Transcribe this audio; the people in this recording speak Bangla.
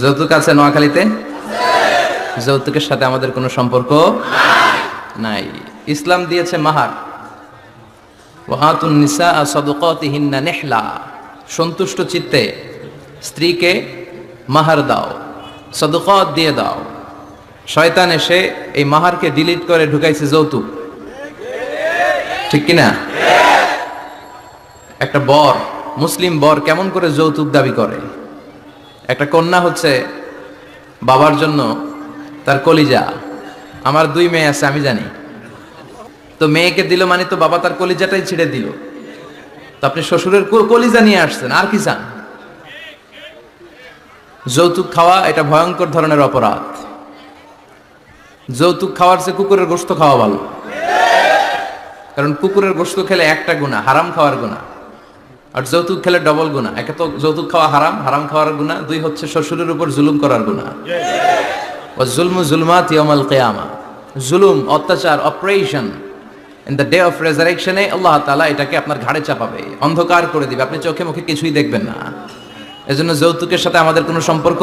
যৌতুক আছে নোয়াখালীতে? যৌতুকের সাথে আমাদের কোনো সম্পর্ক নাই। ইসলাম দিয়েছে মাহার, ওয়াতুন নিসা সাদকাতিহিন্না নিহলা, সন্তুষ্ট চিত্তে স্ত্রীকে মাহার দাও, সাদকাত দিয়ে দাও। শয়তান এসে এই মাহারকে ডিলিট করে ঢুকাইছে যৌতুক, ঠিক কিনা? একটা বর, মুসলিম বর কেমন করে যৌতুক দাবি করে? একটা কন্যা হচ্ছে বাবার জন্য তার কলিজা। আমার 2 মেয়ে আছে, আমি জানি। তো মেয়েকে দিল মানে তো বাবা তার কলিজাটাই ছিঁড়ে দিল। তো আপনি শ্বশুরের কলিজা নিয়ে আসছেন, আর কি চান? যৌতুক খাওয়া এটা ভয়ঙ্কর ধরনের অপরাধ। যৌতুক খাওয়ার চেয়ে কুকুরের গোশত খাওয়া ভালো, কারণ কুকুরের গোশত খেলে একটা গুনাহ, হারাম খাওয়ার গুনাহ, আর যৌতুক খেলে ডবল গুনাহ। একে তো যৌতুক খাওয়া হারাম, হারাম খাওয়ার গুনাহ, 2 হচ্ছে শ্বশুরের উপর জুলুম করার গুনাহ। ওয়া যুলমু যুলমাত ইয়াউমাল কিয়ামা, জুলুম, অত্যাচার, oppression in the day of রেজারেকশনে আল্লাহ তাআলা এটাকে আপনার ঘাড়ে চাপাবে, অন্ধকার করে দিবে, আপনি চোখে মুখে কিছুই দেখবেন না। এজন্য যৌতুকের সাথে আমাদের কোনো সম্পর্ক